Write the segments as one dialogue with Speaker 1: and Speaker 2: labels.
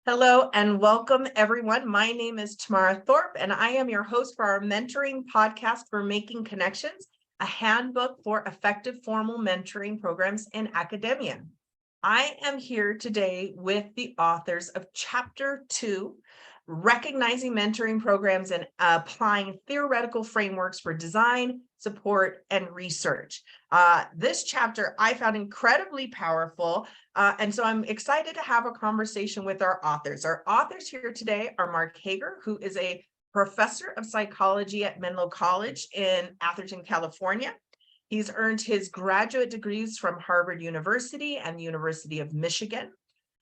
Speaker 1: Hello and welcome, everyone. My name is Tamara Thorpe, and I am your host for our mentoring podcast for Making Connections, a handbook for effective formal mentoring programs in academia. I am here today with the authors of Chapter 2, Recognizing Mentoring Programs and Applying Theoretical Frameworks for Design, Support, and Research. This chapter I found incredibly powerful, and so I'm excited to have a conversation with our authors. Our authors here today are Mark Hager, who is a professor of psychology at Menlo College in Atherton, California. He's earned his graduate degrees from Harvard University and the University of Michigan.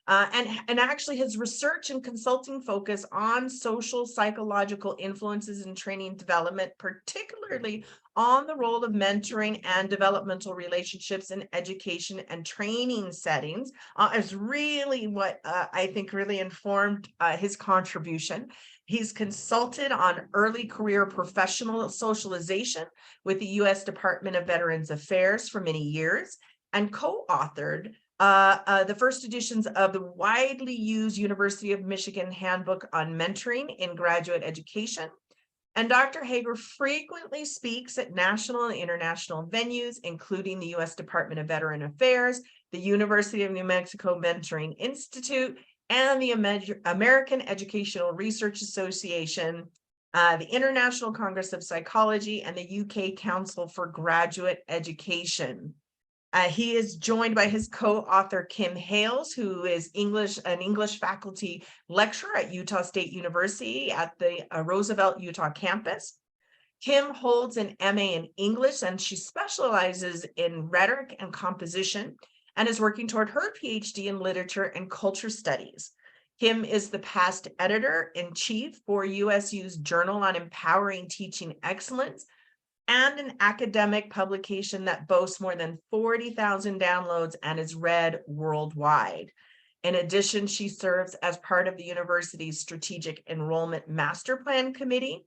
Speaker 1: And actually his research and consulting focus on social psychological influences in training development, particularly on the role of mentoring and developmental relationships in education and training settings, is really what I think really informed his contribution. He's consulted on early career professional socialization with the U.S. Department of Veterans Affairs for many years and co-authored the first editions of the widely used University of Michigan Handbook on Mentoring in Graduate Education. And Dr. Hager frequently speaks at national and international venues, including the U.S. Department of Veterans Affairs, the University of New Mexico Mentoring Institute, and the American Educational Research Association, the International Congress of Psychology, and the UK Council for Graduate Education. He is joined by his co-author, Kim Hales, who is an English faculty lecturer at Utah State University at the Roosevelt, Utah campus. Kim holds an MA in English, and she specializes in rhetoric and composition and is working toward her PhD in literature and culture studies. Kim is the past editor-in-chief for USU's Journal on Empowering Teaching Excellence, and an academic publication that boasts more than 40,000 downloads and is read worldwide. In addition, she serves as part of the university's Strategic Enrollment Master Plan Committee.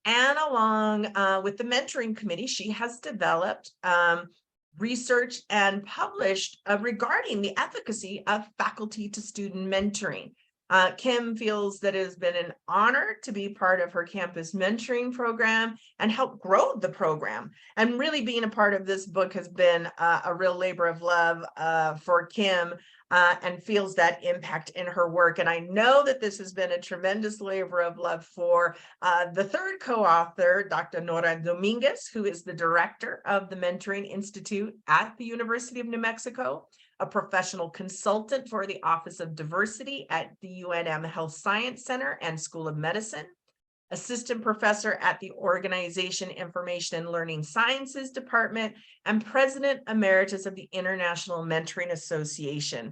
Speaker 1: And along with the Mentoring Committee, she has developed research and published regarding the efficacy of faculty to student mentoring. Kim feels that it has been an honor to be part of her campus mentoring program and help grow the program. And really being a part of this book has been a real labor of love for Kim, and feels that impact in her work. And I know that this has been a tremendous labor of love for the third co-author, Dr. Nora Dominguez, who is the director of the Mentoring Institute at the University of New Mexico, a professional consultant for the Office of Diversity at the UNM Health Science Center and School of Medicine, assistant professor at the Organization Information and Learning Sciences Department, and president emeritus of the International Mentoring Association.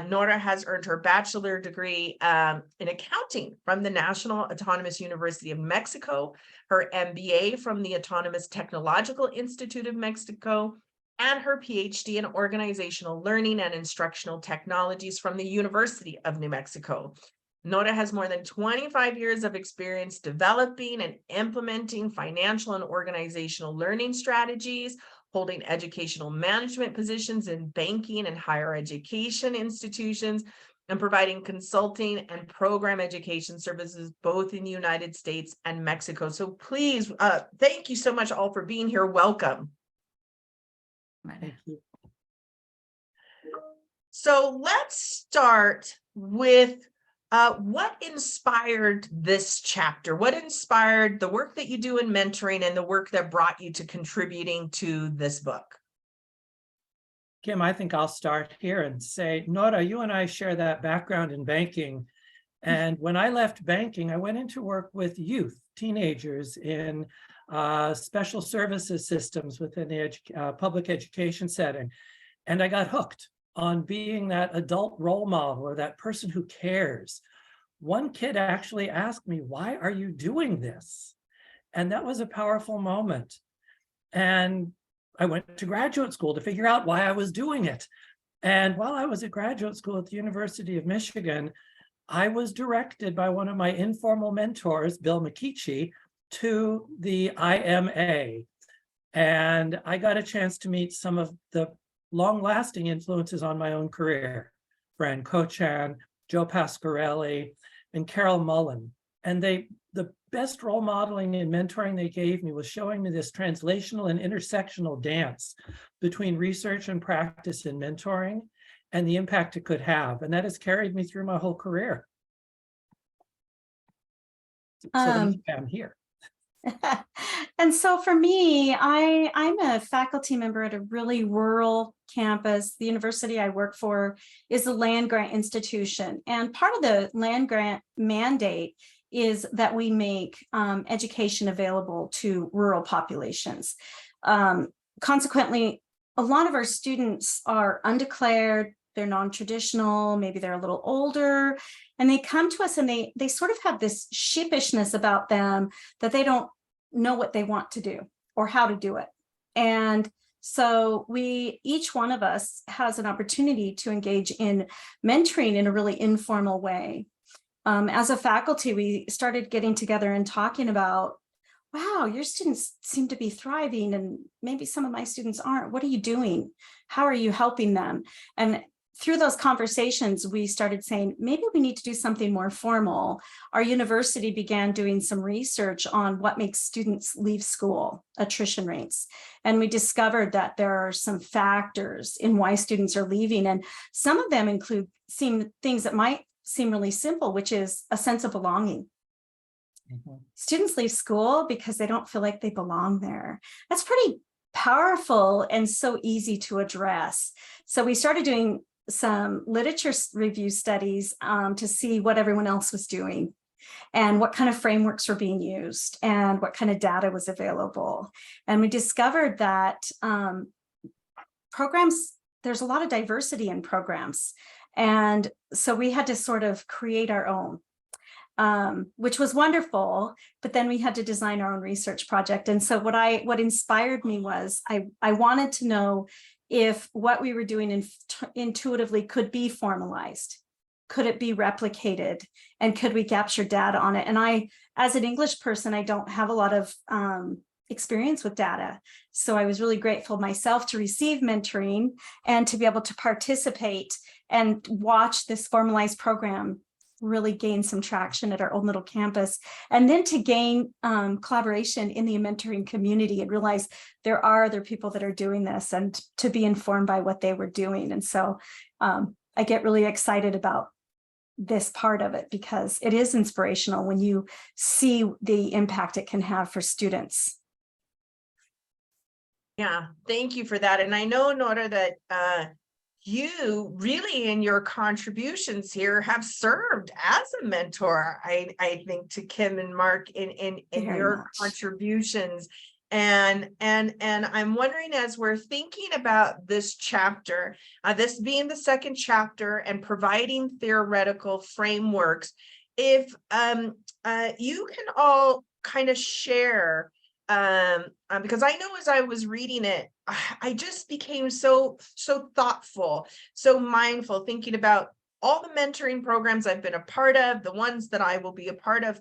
Speaker 1: Nora has earned her bachelor degree in accounting from the National Autonomous University of Mexico, her MBA from the Autonomous Technological Institute of Mexico, and her PhD in organizational learning and instructional technologies from the University of New Mexico. Nora has more than 25 years of experience developing and implementing financial and organizational learning strategies, holding educational management positions in banking and higher education institutions, and providing consulting and program education services both in the United States and Mexico. So please, thank you so much all for being here. Welcome.
Speaker 2: Thank you.
Speaker 1: So let's start with what inspired this chapter? What inspired the work that you do in mentoring and the work that brought you to contributing to this book?
Speaker 2: Kim, I think I'll start here and say, Nora, you and I share that background in banking. And when I left banking, I went into work with youth, teenagers in special services systems within the public education setting. And I got hooked on being that adult role model or that person who cares. One kid actually asked me, why are you doing this? And that was a powerful moment. And I went to graduate school to figure out why I was doing it. And while I was at graduate school at the University of Michigan, I was directed by one of my informal mentors, Bill McKeechee, to the IMA. And I got a chance to meet some of the long-lasting influences on my own career. Fran Kochan, Joe Pasquarelli, and Carol Mullen. And the best role modeling and mentoring they gave me was showing me this translational and intersectional dance between research and practice in mentoring and the impact it could have. And that has carried me through my whole career. So that's why I'm here.
Speaker 3: And so for me, I'm a faculty member at a really rural campus. The university I work for is a land grant institution. And part of the land grant mandate is that we make education available to rural populations. Consequently, a lot of our students are undeclared, they're non-traditional, maybe they're a little older, and they come to us and they sort of have this sheepishness about them that they don't know what they want to do or how to do it. And so each one of us has an opportunity to engage in mentoring in a really informal way. As a faculty, we started getting together and talking about, wow, your students seem to be thriving and maybe some of my students aren't. What are you doing? How are you helping them? And through those conversations, we started saying, maybe we need to do something more formal. Our university began doing some research on what makes students leave school, attrition rates. And we discovered that there are some factors in why students are leaving. And some of them include things that might seem really simple, which is a sense of belonging. Students leave school because they don't feel like they belong there. That's pretty powerful and so easy to address. So we started doing some literature review studies to see what everyone else was doing and what kind of frameworks were being used and what kind of data was available. And we discovered that programs, there's a lot of diversity in programs. And so we had to sort of create our own, which was wonderful, but then we had to design our own research project. And so what inspired me was I wanted to know if what we were doing intuitively could be formalized, could it be replicated, and could we capture data on it? And I, as an English person, I don't have a lot of experience with data. So I was really grateful myself to receive mentoring and to be able to participate and watch this formalized program really gain some traction at our own little campus, and then to gain collaboration in the mentoring community and realize there are other people that are doing this and to be informed by what they were doing. And so I get really excited about this part of it because it is inspirational when you see the impact it can have for students.
Speaker 1: Yeah, thank you for that. And I know, Nora, that you really in your contributions here have served as a mentor, I think, to Kim and Mark in your contributions. And I'm wondering, as we're thinking about this chapter, this being the second chapter and providing theoretical frameworks, if you can all kind of share, because I know as I was reading it, I just became so thoughtful, so mindful, thinking about all the mentoring programs I've been a part of, the ones that I will be a part of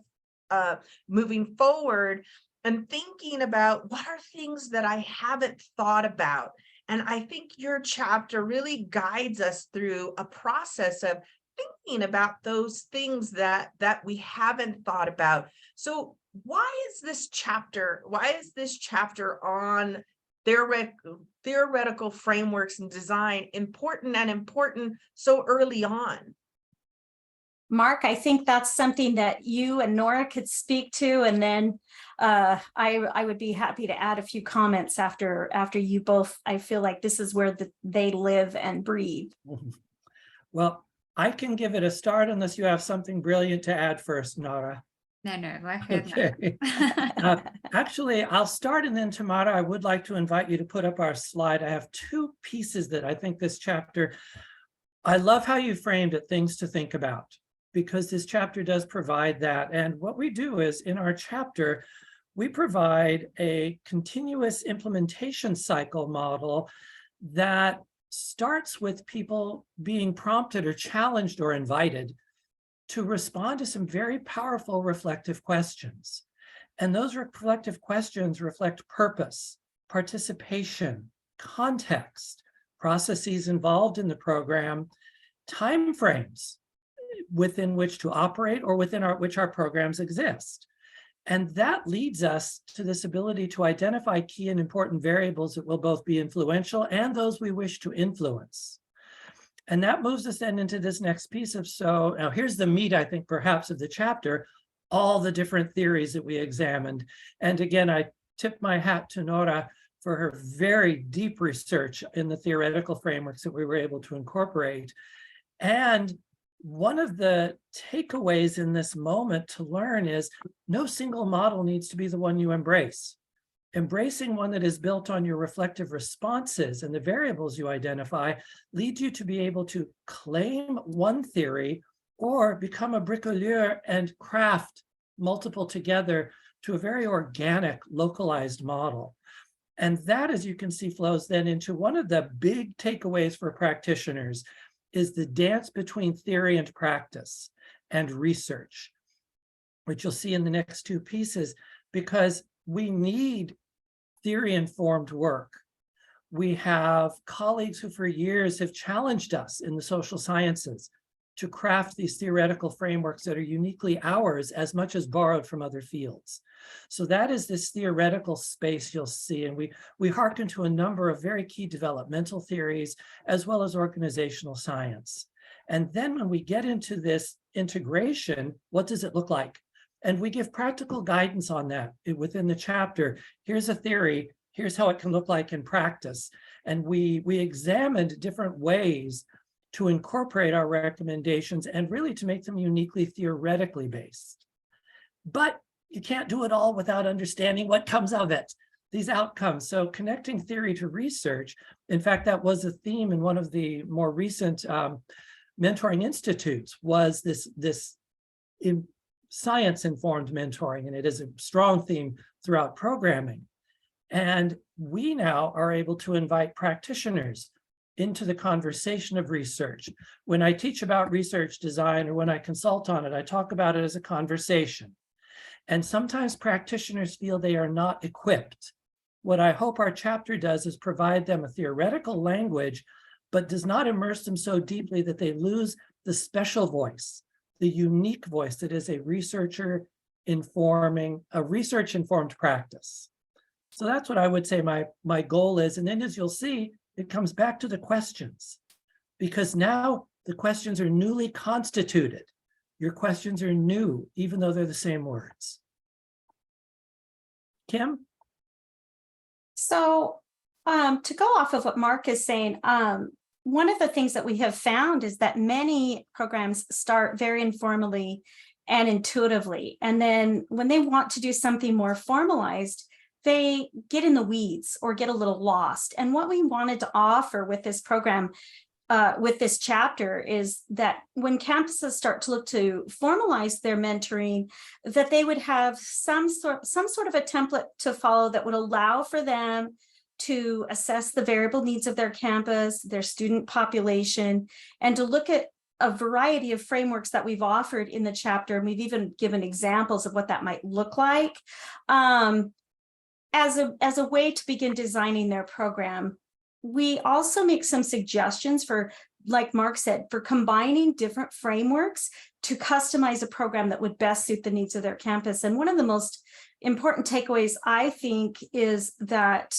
Speaker 1: moving forward, and thinking about what are things that I haven't thought about. And I think your chapter really guides us through a process of thinking about those things that we haven't thought about. So why is this chapter on theoretical frameworks and design important so early on?
Speaker 3: Mark, I think that's something that you and Nora could speak to, and then I would be happy to add a few comments after you both. I feel like this is where they live and breathe.
Speaker 2: Well, I can give it a start unless you have something brilliant to add first, Nora.
Speaker 4: No, go ahead.
Speaker 2: Okay. Actually, I'll start, and then Tamara, I would like to invite you to put up our slide. I have two pieces that I think this chapter, I love how you framed it, things to think about, because this chapter does provide that. And what we do is in our chapter, we provide a continuous implementation cycle model that starts with people being prompted or challenged or invited to respond to some very powerful reflective questions. And those reflective questions reflect purpose, participation, context, processes involved in the program, timeframes. within which to operate or within which our programs exist. And that leads us to this ability to identify key and important variables that will both be influential and those we wish to influence. And that moves us then into this next piece of, so now here's the meat, I think, perhaps of the chapter, all the different theories that we examined. And again, I tip my hat to Nora for her very deep research in the theoretical frameworks that we were able to incorporate. And one of the takeaways in this moment to learn is no single model needs to be the one you embrace. Embracing one that is built on your reflective responses and the variables you identify leads you to be able to claim one theory or become a bricoleur and craft multiple together to a very organic, localized model. And that, as you can see, flows then into one of the big takeaways for practitioners is the dance between theory and practice and research, which you'll see in the next two pieces, because we need theory-informed work. We have colleagues who for years have challenged us in the social sciences to craft these theoretical frameworks that are uniquely ours as much as borrowed from other fields. So that is this theoretical space you'll see, and we hearken to a number of very key developmental theories as well as organizational science. And then when we get into this integration, what does it look like? And we give practical guidance on that within the chapter. Here's a theory, here's how it can look like in practice. And we examined different ways to incorporate our recommendations and really to make them uniquely theoretically based. But you can't do it all without understanding what comes of it, these outcomes. So connecting theory to research, in fact, that was a theme in one of the more recent mentoring institutes, was this science-informed mentoring, and it is a strong theme throughout programming. And we now are able to invite practitioners into the conversation of research. When I teach about research design or when I consult on it, I talk about it as a conversation. And sometimes practitioners feel they are not equipped. What I hope our chapter does is provide them a theoretical language, but does not immerse them so deeply that they lose the special voice, the unique voice that is a researcher informing a research-informed practice. So that's what I would say my goal is. And then as you'll see, it comes back to the questions, because now the questions are newly constituted. Your questions are new, even though they're the same words. Kim?
Speaker 3: So to go off of what Mark is saying, one of the things that we have found is that many programs start very informally and intuitively. And then when they want to do something more formalized, they get in the weeds or get a little lost. And what we wanted to offer with this program, with this chapter, is that when campuses start to look to formalize their mentoring, that they would have some sort of a template to follow that would allow for them to assess the variable needs of their campus, their student population, and to look at a variety of frameworks that we've offered in the chapter. And we've even given examples of what that might look like as a way to begin designing their program. We also make some suggestions for, like Mark said, for combining different frameworks to customize a program that would best suit the needs of their campus. And one of the most important takeaways, I think, is that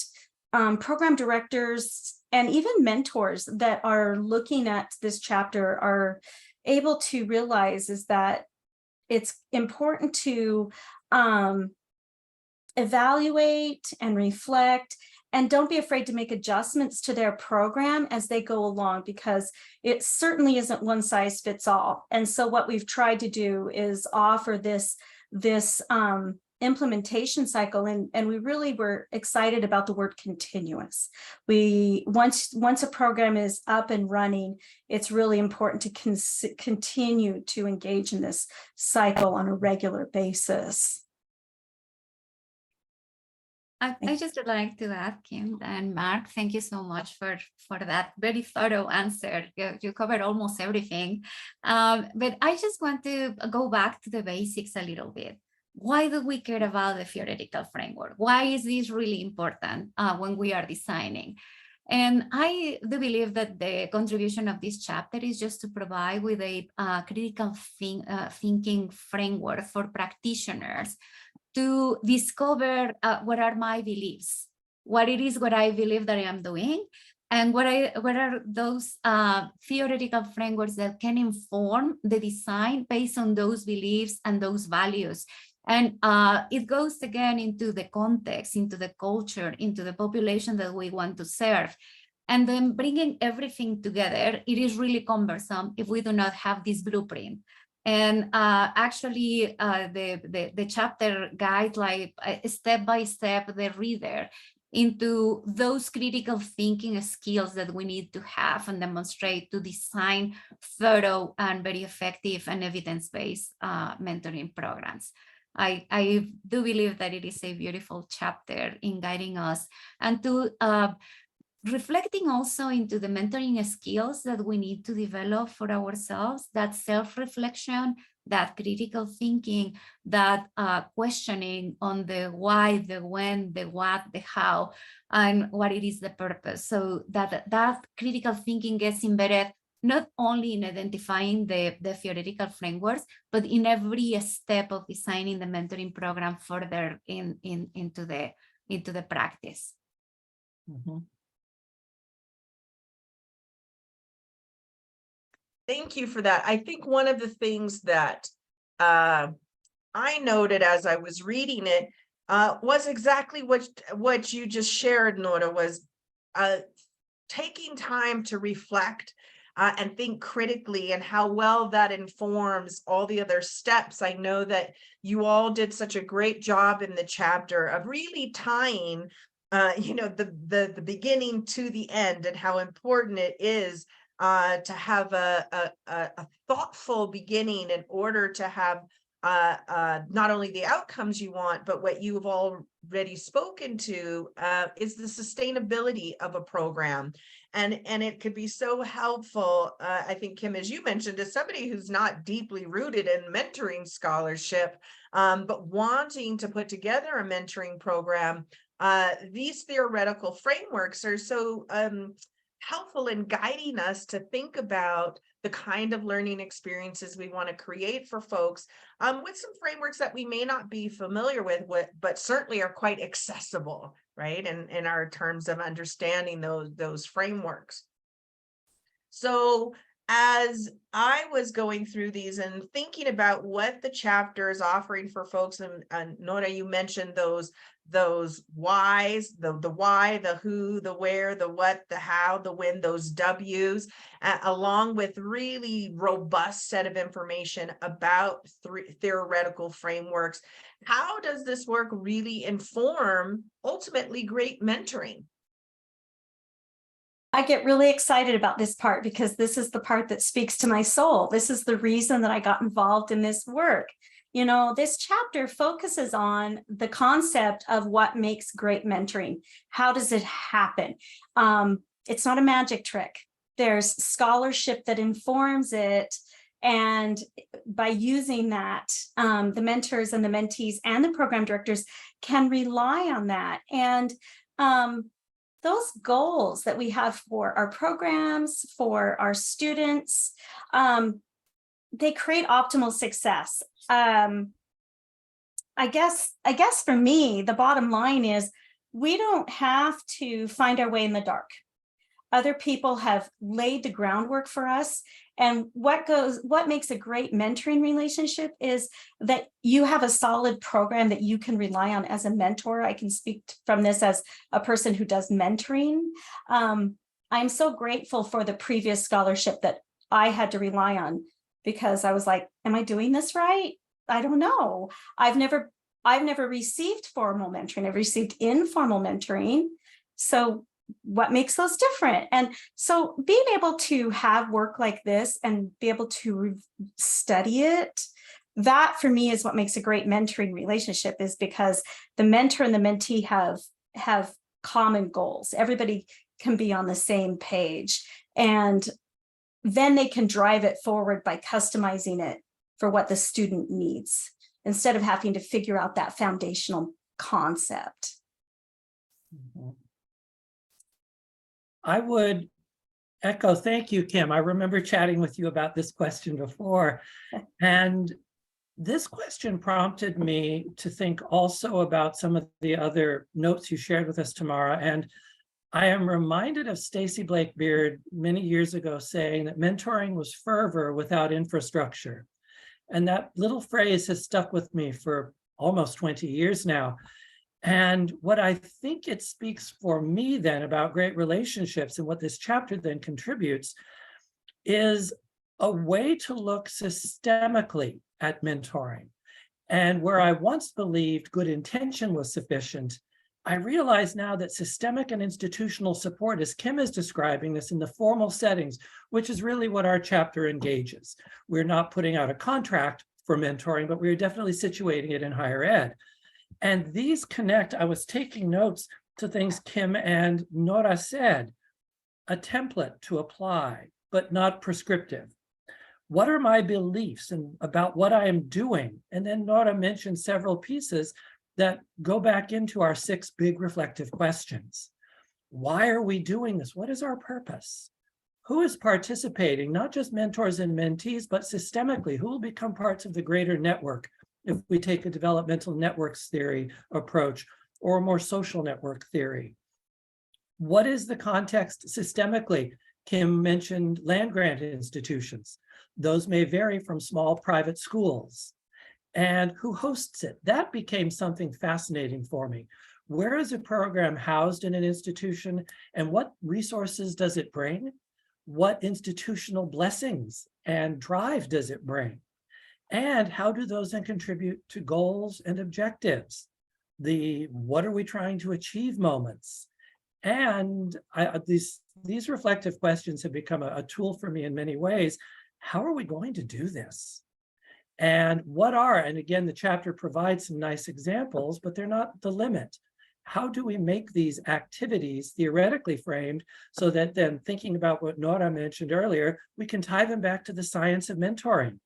Speaker 3: program directors and even mentors that are looking at this chapter are able to realize is that it's important to evaluate and reflect, and don't be afraid to make adjustments to their program as they go along, because it certainly isn't one size fits all. And so what we've tried to do is offer this implementation cycle, and we really were excited about the word continuous. Once a program is up and running, it's really important to continue to engage in this cycle on a regular basis.
Speaker 4: I just would like to add, Kim and Mark, thank you so much for that very thorough answer. You covered almost everything. But I just want to go back to the basics a little bit. Why do we care about the theoretical framework? Why is this really important when we are designing? And I do believe that the contribution of this chapter is just to provide with a critical thinking framework for practitioners to discover what are my beliefs, what it is what I believe that I am doing, and what are those theoretical frameworks that can inform the design based on those beliefs and those values. And it goes again into the context, into the culture, into the population that we want to serve. And then bringing everything together, it is really cumbersome if we do not have this blueprint. And actually, the chapter guides like step by step the reader into those critical thinking skills that we need to have and demonstrate to design thorough and very effective and evidence-based mentoring programs. I do believe that it is a beautiful chapter in guiding us and to reflecting also into the mentoring skills that we need to develop for ourselves, that self-reflection, that critical thinking, that questioning on the why, the when, the what, the how, and what it is the purpose. So that critical thinking gets embedded not only in identifying the theoretical frameworks, but in every step of designing the mentoring program further into the practice.
Speaker 2: Mm-hmm.
Speaker 1: Thank you for that. I think one of the things that I noted as I was reading it was exactly what you just shared, Nora, was taking time to reflect and think critically, and how well that informs all the other steps. I know that you all did such a great job in the chapter of really tying the beginning to the end, and how important it is to have a thoughtful beginning in order to have not only the outcomes you want, but what you've already spoken to is the sustainability of a program. And it could be so helpful, I think, Kim, as you mentioned, as somebody who's not deeply rooted in mentoring scholarship, but wanting to put together a mentoring program. These theoretical frameworks are so helpful in guiding us to think about the kind of learning experiences we want to create for folks, with some frameworks that we may not be familiar with, but certainly are quite accessible, right? And in our terms of understanding those frameworks. So as I was going through these and thinking about what the chapter is offering for folks, and Nora, you mentioned those whys, the why, the who, the where, the what, the how, the when, those W's, along with really robust set of information about theoretical frameworks. How does this work really inform ultimately great mentoring?
Speaker 3: I get really excited about this part because this is the part that speaks to my soul. This is the reason that I got involved in this work. You know, this chapter focuses on the concept of what makes great mentoring. How does it happen? It's not a magic trick. There's scholarship that informs it. And by using that, the mentors and the mentees and the program directors can rely on that. And those goals that we have for our programs, for our students, they create optimal success. I guess for me, the bottom line is we don't have to find our way in the dark. Other people have laid the groundwork for us. And what makes a great mentoring relationship is that you have a solid program that you can rely on as a mentor. I can speak from this as a person who does mentoring. I'm so grateful for the previous scholarship that I had to rely on, because I was like, am I doing this right? I don't know. I've never received formal mentoring. I've received informal mentoring. So what makes those different? And so being able to have work like this and be able to study it, that for me is what makes a great mentoring relationship, is because the mentor and the mentee have common goals. Everybody can be on the same page, and then they can drive it forward by customizing it for what the student needs, instead of having to figure out that foundational concept.
Speaker 2: Mm-hmm. I would echo, thank you, Kim. I remember chatting with you about this question before. And this question prompted me to think also about some of the other notes you shared with us, Tamara. And I am reminded of Stacey Blake Beard many years ago saying that mentoring was fervor without infrastructure. And that little phrase has stuck with me for almost 20 years now. And what I think it speaks for me then about great relationships and what this chapter then contributes is a way to look systemically at mentoring. And where I once believed good intention was sufficient, I realize now that systemic and institutional support, as Kim is describing this in the formal settings, which is really what our chapter engages. We're not putting out a contract for mentoring, but we're definitely situating it in higher ed. And these connect, I was taking notes to things Kim and Nora said, a template to apply, but not prescriptive. What are my beliefs and about what I am doing? And then Nora mentioned several pieces that go back into our 6 big reflective questions. Why are we doing this? What is our purpose? Who is participating? Not just mentors and mentees, but systemically, who will become parts of the greater network if we take a developmental networks theory approach or a more social network theory? What is the context systemically? Kim mentioned land-grant institutions. Those may vary from small private schools. And who hosts it? That became something fascinating for me. Where is a program housed in an institution, and what resources does it bring? What institutional blessings and drive does it bring? And how do those then contribute to goals and objectives? The what are we trying to achieve moments? And these reflective questions have become a tool for me in many ways. How are we going to do this? And what are, and again, the chapter provides some nice examples, but they're not the limit. How do we make these activities theoretically framed so that then, thinking about what Nora mentioned earlier, we can tie them back to the science of mentoring?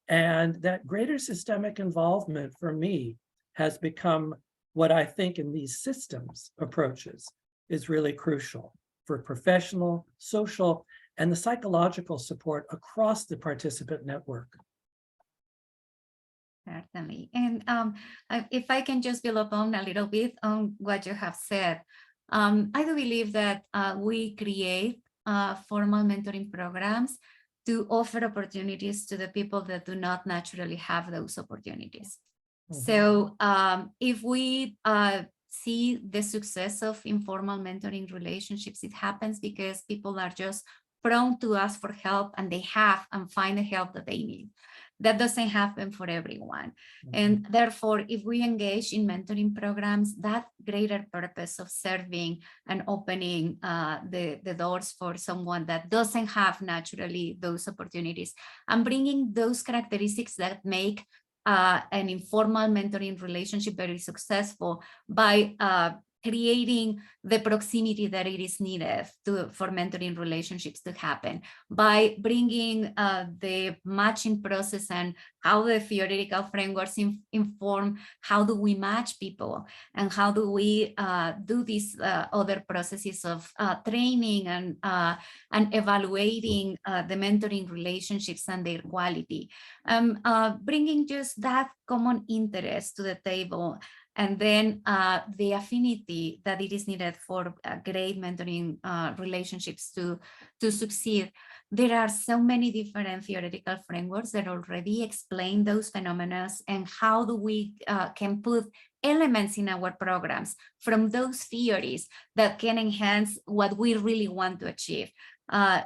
Speaker 2: And that greater systemic involvement for me has become what I think in these systems approaches is really crucial for professional, social, and the psychological support across the participant network.
Speaker 4: Certainly. And if I can just build upon a little bit on what you have said, I do believe that we create formal mentoring programs to offer opportunities to the people that do not naturally have those opportunities. Mm-hmm. So if we see the success of informal mentoring relationships, it happens because people are just prone to ask for help, and they have and find the help that they need. That doesn't happen for everyone. Mm-hmm. And therefore, if we engage in mentoring programs, that greater purpose of serving and opening the doors for someone that doesn't have naturally those opportunities, and bringing those characteristics that make an informal mentoring relationship very successful by creating the proximity that it is needed for mentoring relationships to happen, by bringing the matching process and how the theoretical frameworks inform how do we match people, and how do we do these other processes of training and evaluating the mentoring relationships and their quality, bringing just that common interest to the table. And then the affinity that it is needed for great mentoring relationships to succeed. There are so many different theoretical frameworks that already explain those phenomena, and how do we can put elements in our programs from those theories that can enhance what we really want to achieve.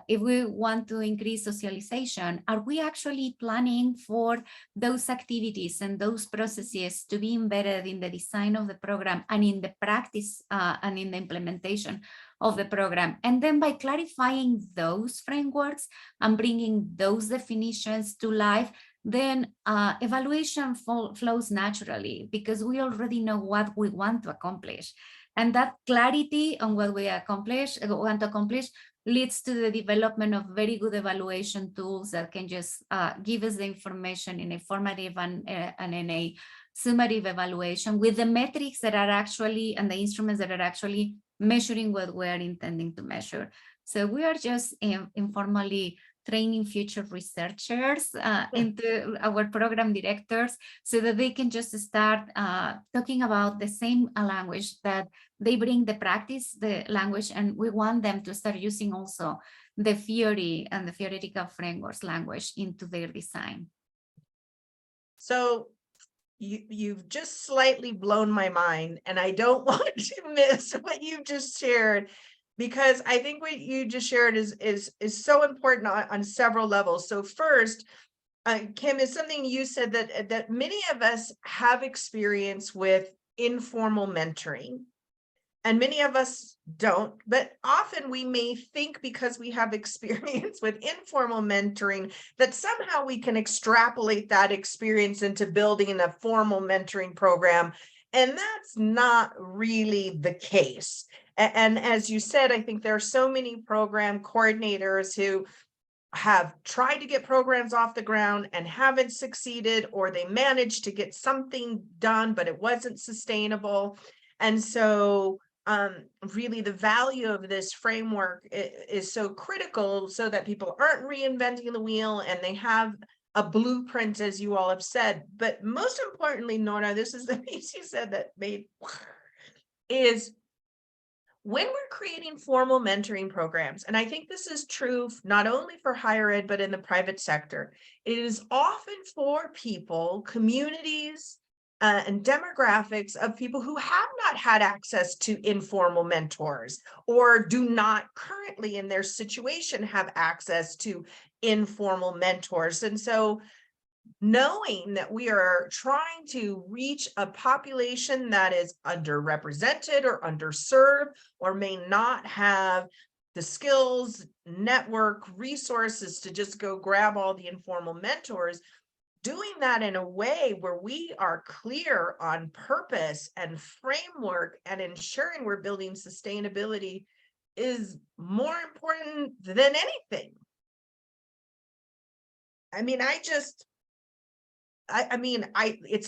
Speaker 4: If we want to increase socialization, are we actually planning for those activities and those processes to be embedded in the design of the program and in the practice and in the implementation of the program? And then by clarifying those frameworks and bringing those definitions to life, then evaluation flows naturally, because we already know what we want to accomplish. And that clarity on what we want to accomplish leads to the development of very good evaluation tools that can just give us the information in a formative and in a summative evaluation with the metrics that are actually, and the instruments that are actually measuring what we're intending to measure. So we are just informally training future researchers into our program directors so that they can just start talking about the same language that they bring the practice, the language, and we want them to start using also the theory and the theoretical frameworks language into their design.
Speaker 1: So you've just slightly blown my mind, and I don't want to miss what you've just shared, because I think what you just shared is so important on several levels. So first, Kim, is something you said that many of us have experience with informal mentoring, and many of us don't, but often we may think because we have experience with informal mentoring that somehow we can extrapolate that experience into building a formal mentoring program. And that's not really the case. And as you said, I think there are so many program coordinators who have tried to get programs off the ground and haven't succeeded, or they managed to get something done, but it wasn't sustainable. And so really the value of this framework is so critical, so that people aren't reinventing the wheel and they have a blueprint, as you all have said. But most importantly, Nora, this is the piece you said that made is when we're creating formal mentoring programs, and I think this is true not only for higher ed, but in the private sector, it is often for people, communities, and demographics of people who have not had access to informal mentors, or do not currently in their situation have access to informal mentors. And so knowing that we are trying to reach a population that is underrepresented or underserved, or may not have the skills, network, resources to just go grab all the informal mentors, doing that in a way where we are clear on purpose and framework and ensuring we're building sustainability is more important than anything. I mean, it's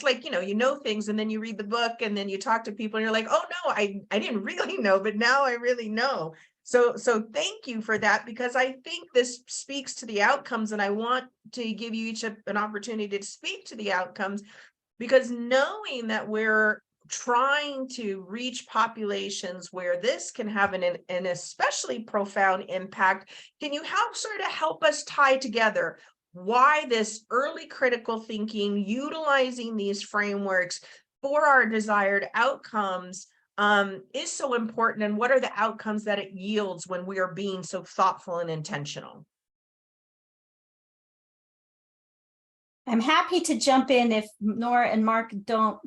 Speaker 1: like, you know things, and then you read the book, and then you talk to people and you're like, oh no, I didn't really know, but now I really know. So thank you for that, because I think this speaks to the outcomes, and I want to give you each an opportunity to speak to the outcomes, because knowing that we're trying to reach populations where this can have an especially profound impact, can you help us tie together why this early critical thinking, utilizing these frameworks for our desired outcomes, is so important, and what are the outcomes that it yields when we are being so thoughtful and intentional?
Speaker 3: I'm happy to jump in if Nora and Mark don't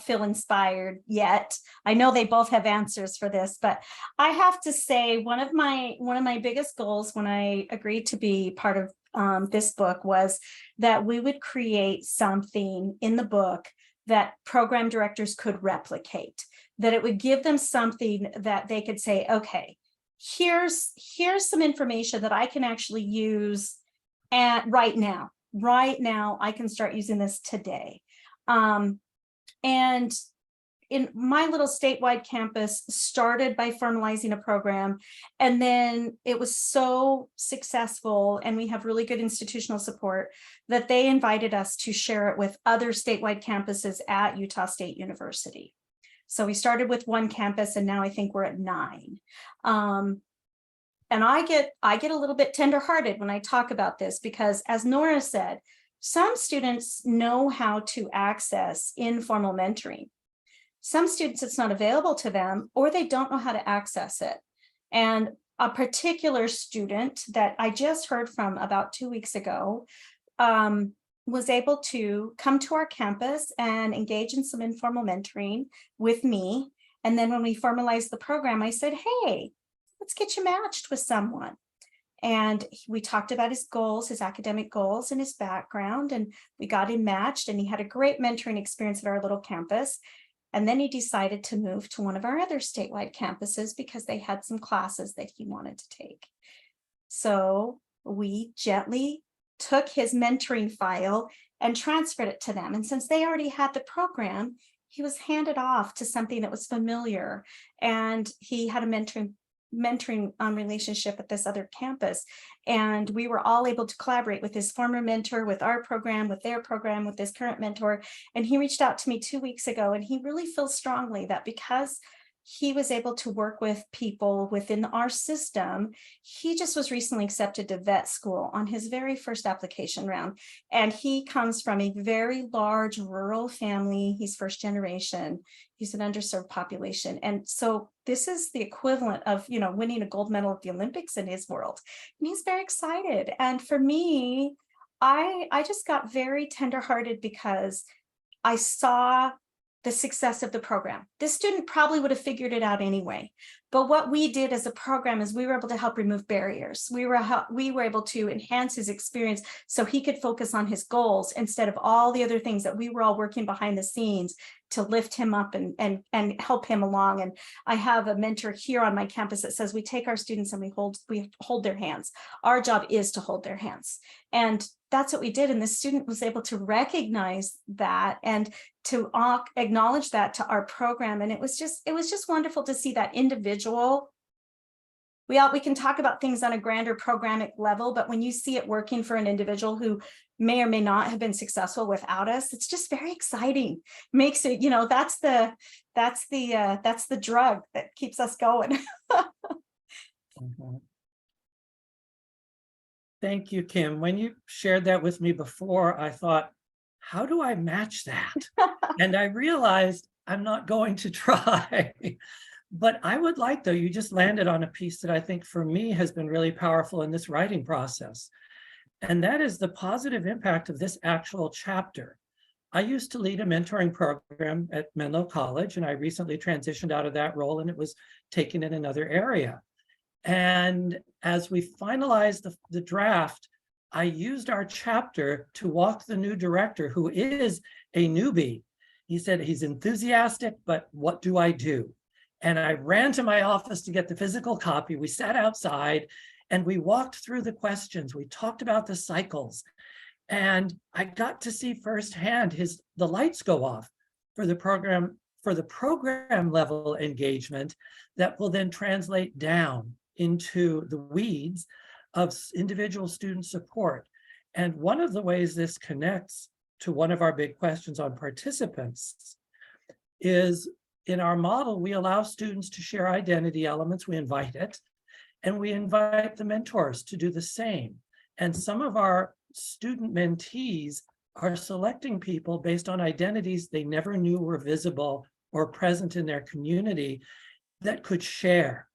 Speaker 3: feel inspired yet. I know they both have answers for this, but I have to say one of my biggest goals when I agreed to be part of this book was that we would create something in the book that program directors could replicate, that it would give them something that they could say, okay, here's some information that I can actually use right now I can start using this today. And in my little statewide campus started by formalizing a program, and then it was so successful, and we have really good institutional support, that they invited us to share it with other statewide campuses at Utah State University. So we started with one campus, and now I think we're at 9. And I get a little bit tenderhearted when I talk about this, because as Nora said, some students know how to access informal mentoring. Some students, it's not available to them, or they don't know how to access it. And a particular student that I just heard from about 2 weeks ago was able to come to our campus and engage in some informal mentoring with me. And then when we formalized the program, I said, hey, let's get you matched with someone. And we talked about his goals, his academic goals and his background, and we got him matched, and he had a great mentoring experience at our little campus. And then he decided to move to one of our other statewide campuses because they had some classes that he wanted to take. So we gently took his mentoring file and transferred it to them. And since they already had the program, he was handed off to something that was familiar, and he had a mentoring relationship at this other campus, and we were all able to collaborate with his former mentor, with our program, with their program, with his current mentor. And he reached out to me 2 weeks ago, and he really feels strongly that because he was able to work with people within our system, he just was recently accepted to vet school on his very first application round. And he comes from a very large rural family. He's first generation. He's an underserved population. And so this is the equivalent of, winning a gold medal at the Olympics in his world. And he's very excited. And for me, I just got very tenderhearted because I saw the success of the program. This student probably would have figured it out anyway. But what we did as a program is we were able to help remove barriers. We were able to enhance his experience so he could focus on his goals instead of all the other things that we were all working behind the scenes to lift him up and help him along. And I have a mentor here on my campus that says we take our students and we hold their hands. Our job is to hold their hands. And that's what we did. And the student was able to recognize that and to acknowledge that to our program. And it was just wonderful to see that individual. We can talk about things on a grander programmatic level, but when you see it working for an individual who may or may not have been successful without us, it's just very exciting. Makes it, that's the drug that keeps us going.
Speaker 2: Mhm. Thank you, Kim. When you shared that with me before, I thought, how do I match that? And I realized I'm not going to try. But I would like, though, you just landed on a piece that I think for me has been really powerful in this writing process. And that is the positive impact of this actual chapter. I used to lead a mentoring program at Menlo College, and I recently transitioned out of that role, and it was taken in another area. And as we finalized the draft, I used our chapter to walk the new director, who is a newbie. He said he's enthusiastic, but what do I do? And I ran to my office to get the physical copy. We sat outside and we walked through the questions. We talked about the cycles. And I got to see firsthand the lights go off for the program level engagement that will then translate down into the weeds of individual student support. And one of the ways this connects to one of our big questions on participants is in our model, we allow students to share identity elements, we invite it, and we invite the mentors to do the same. And some of our student mentees are selecting people based on identities they never knew were visible or present in their community that could share.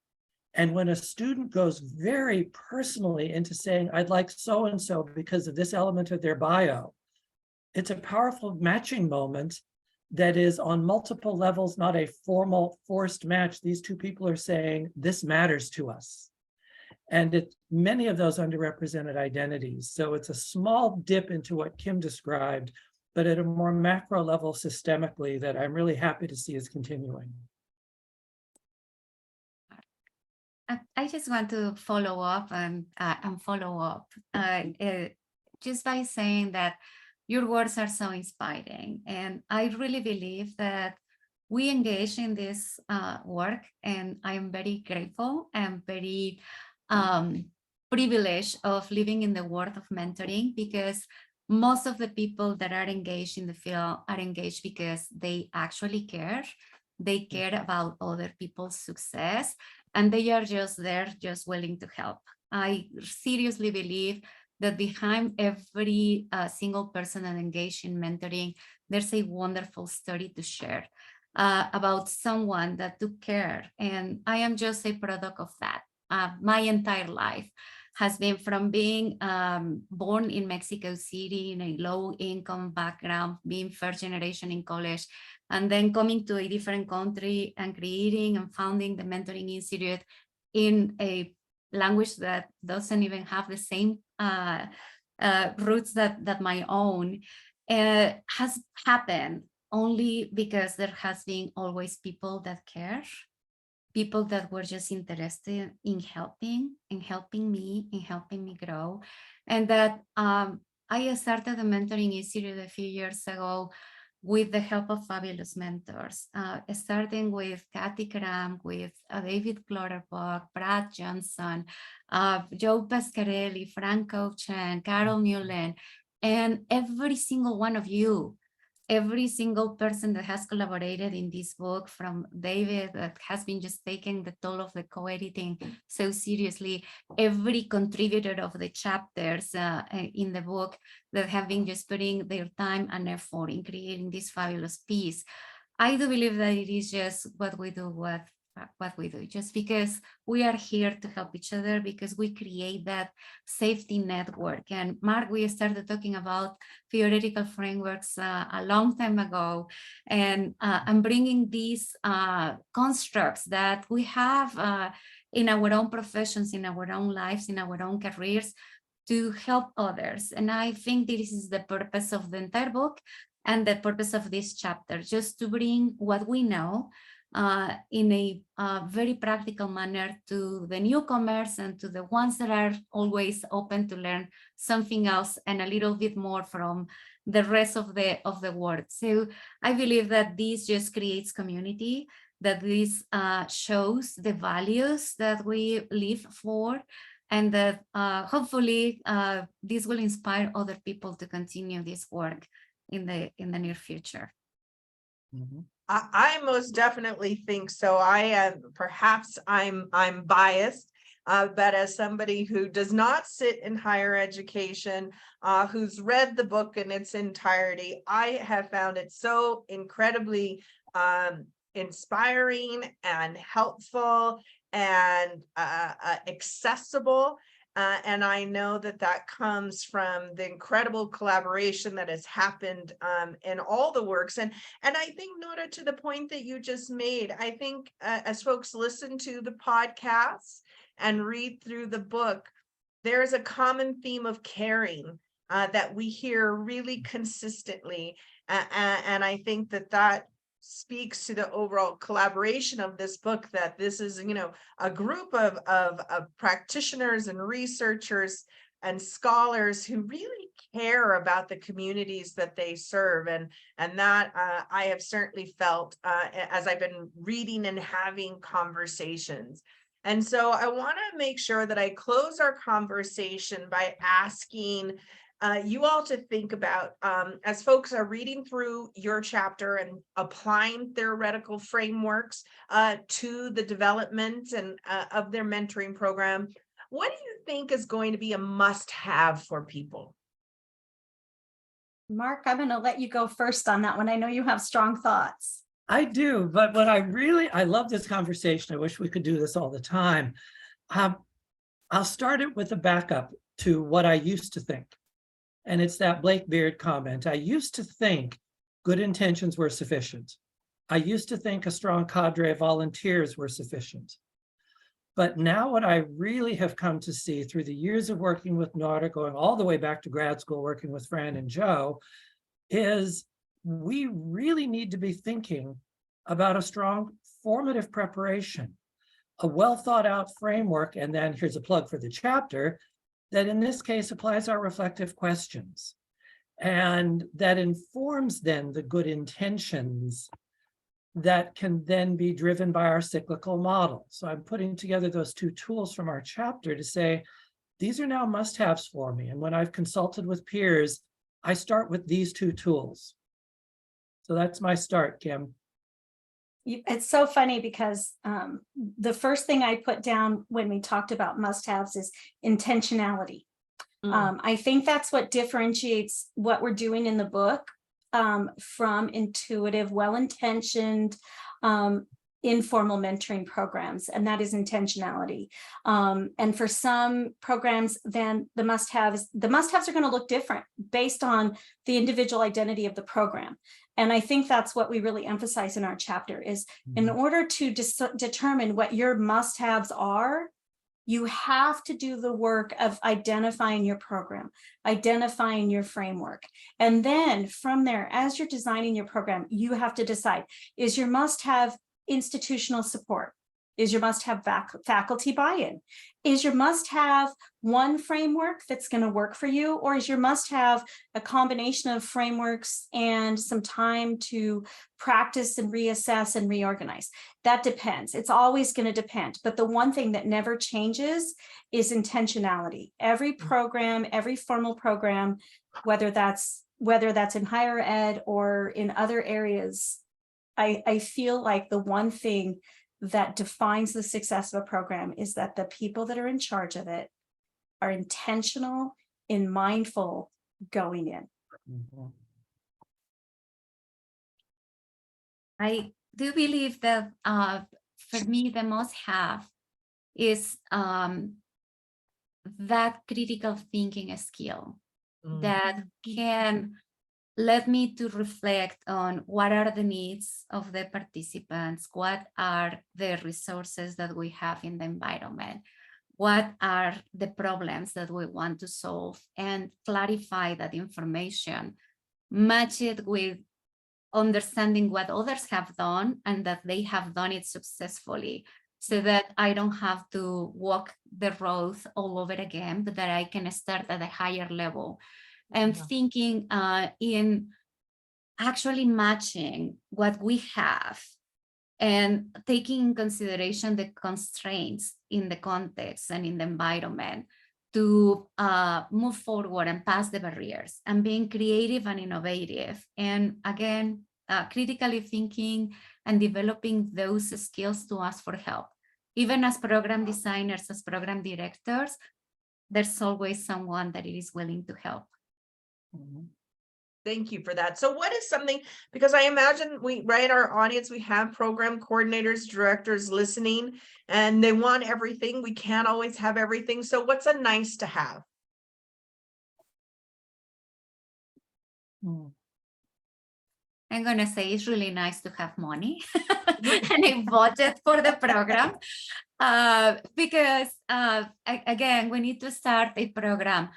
Speaker 2: And when a student goes very personally into saying, I'd like so-and-so because of this element of their bio, it's a powerful matching moment that is on multiple levels, not a formal forced match. These two people are saying, this matters to us. And it's many of those underrepresented identities. So it's a small dip into what Kim described, but at a more macro level systemically that I'm really happy to see is continuing.
Speaker 4: I just want to follow up just by saying that your words are so inspiring. And I really believe that we engage in this work, and I'm very grateful and very privileged of living in the world of mentoring, because most of the people that are engaged in the field are engaged because they actually care. They care about other people's success, and they are just there, just willing to help. I seriously believe that behind every single person that engaged in mentoring, there's a wonderful story to share about someone that took care. And I am just a product of that. My entire life has been from being born in Mexico City in a low income background, being first generation in college, and then coming to a different country and creating and founding the Mentoring Institute in a language that doesn't even have the same roots that my own, has happened only because there has been always people that care, people that were just interested in helping me grow. And that I started the Mentoring Institute a few years ago with the help of fabulous mentors, starting with Kathy Cram, with David Clutterbuck, Brad Johnson, Joe Pascarelli, Frank Ochen, Carol Mullen, and every single one of you, every single person that has collaborated in this book, from David that has been just taking the toll of the co-editing so seriously, every contributor of the chapters in the book that have been just putting their time and effort in creating this fabulous piece. I do believe that it is just what we do, what we do, just because we are here to help each other, because we create that safety network. And Mark, we started talking about theoretical frameworks a long time ago, and I'm bringing these constructs that we have in our own professions, in our own lives, in our own careers, to help others. And I think this is the purpose of the entire book and the purpose of this chapter, just to bring what we know in a very practical manner to the newcomers and to the ones that are always open to learn something else and a little bit more from the rest of the world. So I believe that this just creates community, that this shows the values that we live for, and that hopefully this will inspire other people to continue this work in the near future.
Speaker 2: Mhm.
Speaker 1: I most definitely think so. Perhaps I'm biased, but as somebody who does not sit in higher education, who's read the book in its entirety, I have found it so incredibly inspiring and helpful and accessible. And I know that that comes from the incredible collaboration that has happened in all the works. And I think, Nora, to the point that you just made, I think as folks listen to the podcasts and read through the book, there's a common theme of caring that we hear really consistently. And I think that that speaks to the overall collaboration of this book, that this is, you know, a group of practitioners and researchers and scholars who really care about the communities that they serve. And that I have certainly felt as I've been reading and having conversations. And so I want to make sure that I close our conversation by asking you all to think about, as folks are reading through your chapter and applying theoretical frameworks to the development and of their mentoring program, what do you think is going to be a must-have for people?
Speaker 3: Mark, I'm going to let you go first on that one. I know you have strong thoughts.
Speaker 2: I do, but what I love this conversation. I wish we could do this all the time. I'll start it with a backup to what I used to think. And it's that Blake Beard comment. I used to think good intentions were sufficient. I used to think a strong cadre of volunteers were sufficient. But now what I really have come to see through the years of working with Nora, going all the way back to grad school, working with Fran and Joe, is we really need to be thinking about a strong formative preparation, a well thought out framework. And then here's a plug for the chapter that in this case applies our reflective questions, and that informs then the good intentions that can then be driven by our cyclical model. So I'm putting together those two tools from our chapter to say, these are now must-haves for me. And when I've consulted with peers, I start with these two tools. So that's my start, Kim.
Speaker 3: It's so funny because the first thing I put down when we talked about must-haves is intentionality. I think that's what differentiates what we're doing in the book from intuitive, well-intentioned, informal mentoring programs, and that is intentionality. And for some programs, then the must-haves are going to look different based on the individual identity of the program. And I think that's what we really emphasize in our chapter is in order to determine what your must-haves are, you have to do the work of identifying your program, identifying your framework. And then from there, as you're designing your program, you have to decide, is your must-have institutional support? Is your must-have faculty buy-in? Is your must-have one framework that's going to work for you? Or is your must-have a combination of frameworks and some time to practice and reassess and reorganize? That depends. It's always going to depend. But the one thing that never changes is intentionality. Every program, every formal program, whether that's in higher ed or in other areas, I feel like the one thing that defines the success of a program is that the people that are in charge of it are intentional and mindful going in.
Speaker 2: Mhm.
Speaker 4: I do believe that for me, the must have is that critical thinking skill that can let me to reflect on what are the needs of the participants, what are the resources that we have in the environment, what are the problems that we want to solve, and clarify that information, match it with understanding what others have done and that they have done it successfully, so that I don't have to walk the road all over again, but that I can start at a higher level. And thinking in actually matching what we have and taking in consideration the constraints in the context and in the environment to move forward and pass the barriers, and being creative and innovative. And again, critically thinking and developing those skills to ask for help. Even as program designers, as program directors, there's always someone that is willing to help.
Speaker 2: Mhm.
Speaker 1: Thank you for that. So what is something, because I imagine our audience, we have program coordinators, directors listening, and they want everything. We can't always have everything. So what's a nice to have?
Speaker 2: Mm.
Speaker 4: I'm going to say it's really nice to have money and a budget for the program, because again, we need to start a program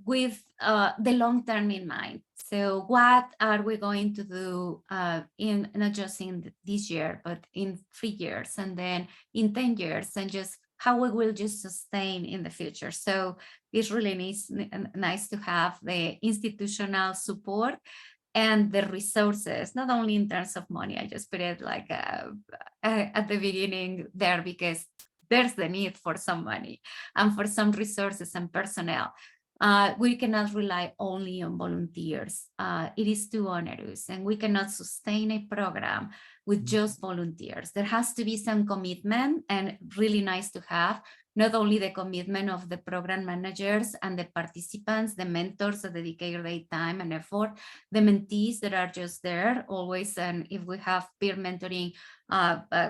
Speaker 4: with the long term in mind. So what are we going to do in not just in this year, but in 3 years, and then in 10 years, and just how we will just sustain in the future. So it's really nice to have the institutional support and the resources, not only in terms of money. I just put it like at the beginning there, because there's the need for some money and for some resources and personnel. We cannot rely only on volunteers. It is too onerous, and we cannot sustain a program with just volunteers. There has to be some commitment, and really nice to have not only the commitment of the program managers and the participants, the mentors that dedicate their time and effort, the mentees that are just there always, and if we have peer mentoring,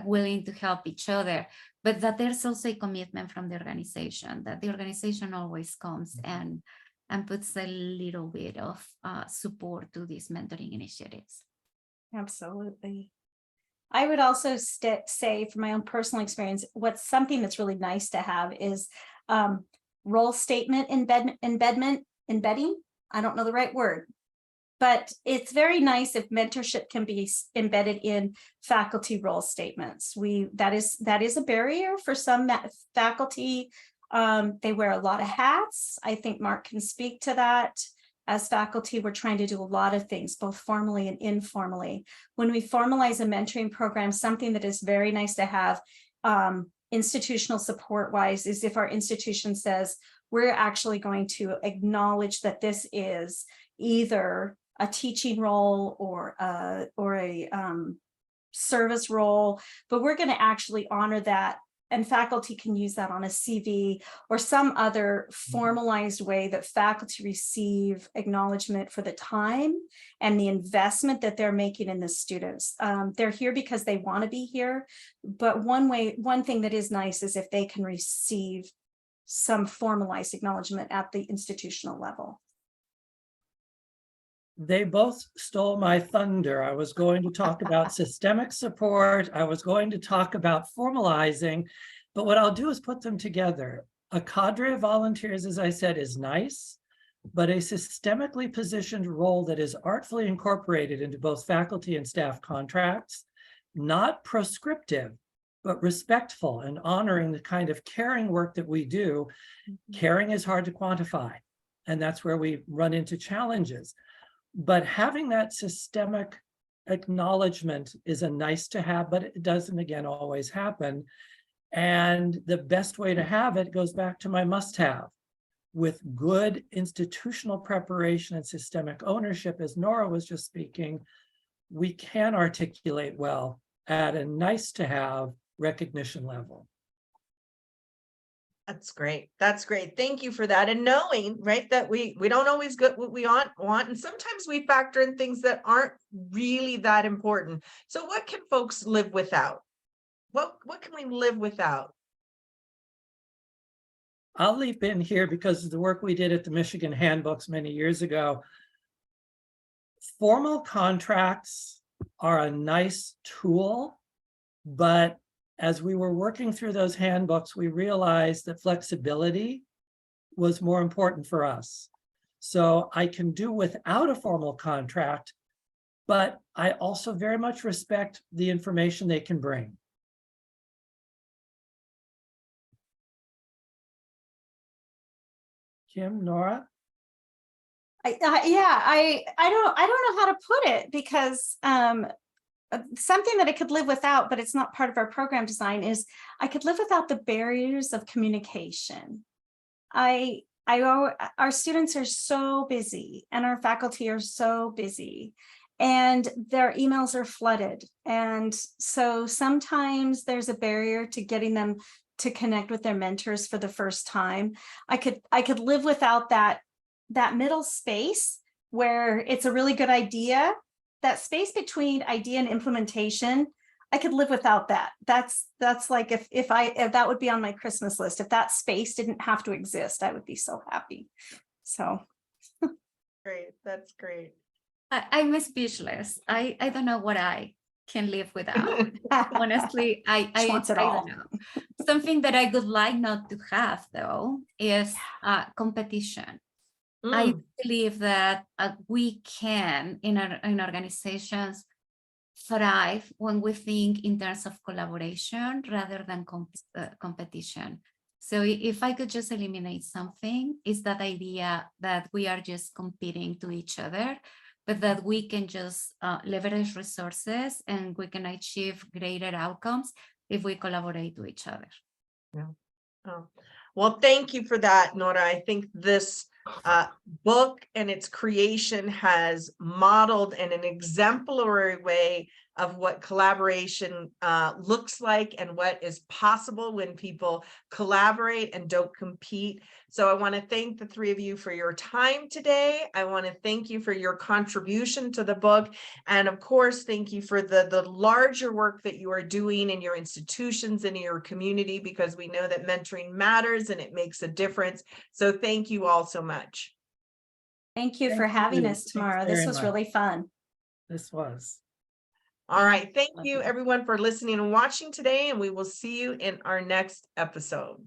Speaker 4: willing to help each other, but that there's also a commitment from the organization, that the organization always comes and puts a little bit of support to these mentoring initiatives.
Speaker 3: Absolutely. I would also say, from my own personal experience, what's something that's really nice to have is role statement embedding. I don't know the right word, but it's very nice if mentorship can be embedded in faculty role statements. That is a barrier for some faculty. They wear a lot of hats. I think Mark can speak to that. As faculty, we're trying to do a lot of things, both formally and informally. When we formalize a mentoring program, something that is very nice to have institutional support wise is if our institution says, we're actually going to acknowledge that this is either a teaching role or a service role, but we're going to actually honor that. And faculty can use that on a CV or some other formalized way that faculty receive acknowledgement for the time and the investment that they're making in the students. They're here because they want to be here. But one thing that is nice is if they can receive some formalized acknowledgement at the institutional level.
Speaker 2: They both stole my thunder. I was going to talk about systemic support. I was going to talk about formalizing, but what I'll do is put them together. A cadre of volunteers, as I said, is nice, but a systemically positioned role that is artfully incorporated into both faculty and staff contracts, not prescriptive, but respectful and honoring the kind of caring work that we do. Caring is hard to quantify, and that's where we run into challenges. But having that systemic acknowledgement is a nice to have, but it doesn't, again, always happen. And the best way to have it goes back to my must-have. With good institutional preparation and systemic ownership, as Nora was just speaking, we can articulate well at a nice to have recognition level.
Speaker 1: That's great. That's great. Thank you for that. And knowing, right, that we don't always get what we want, and sometimes we factor in things that aren't really that important. So what can folks live without? What can we live without?
Speaker 2: I'll leap in here because of the work we did at the Michigan Handbooks many years ago. Formal contracts are a nice tool, but as we were working through those handbooks, we realized that flexibility was more important for us. So I can do without a formal contract, but I also very much respect the information they can bring. Kim, Nora?
Speaker 3: I don't know how to put it, because something that I could live without, but it's not part of our program design, is I could live without the barriers of communication. Our students are so busy and our faculty are so busy and their emails are flooded. And so sometimes there's a barrier to getting them to connect with their mentors for the first time. I could live without that middle space where it's a really good idea. That space between idea and implementation, I could live without that. That's like if that would be on my Christmas list. If that space didn't have to exist, I would be so happy. So
Speaker 1: Great. That's great.
Speaker 4: I'm speechless. I don't know what I can live without. Honestly, I
Speaker 3: wants it
Speaker 4: I
Speaker 3: all.
Speaker 4: don't know. Something that I would like not to have, though, is competition. I believe that we can, in organizations, thrive when we think in terms of collaboration rather than competition. So if I could just eliminate something, is that idea that we are just competing to each other, but that we can just leverage resources and we can achieve greater outcomes if we collaborate to each other.
Speaker 1: Yeah. Oh, well, thank you for that, Nora. I think this book and its creation has modeled in an exemplary way of what collaboration looks like and what is possible when people collaborate and don't compete. So I want to thank the three of you for your time today. I want to thank you for your contribution to the book. And of course, thank you for the larger work that you are doing in your institutions and in your community, because we know that mentoring matters and it makes a difference. So thank you all so much.
Speaker 3: thank you for having us, Tamara. This was really fun.
Speaker 2: This was.
Speaker 1: All right. Thank you, everyone, for listening and watching today, and we will see you in our next episode.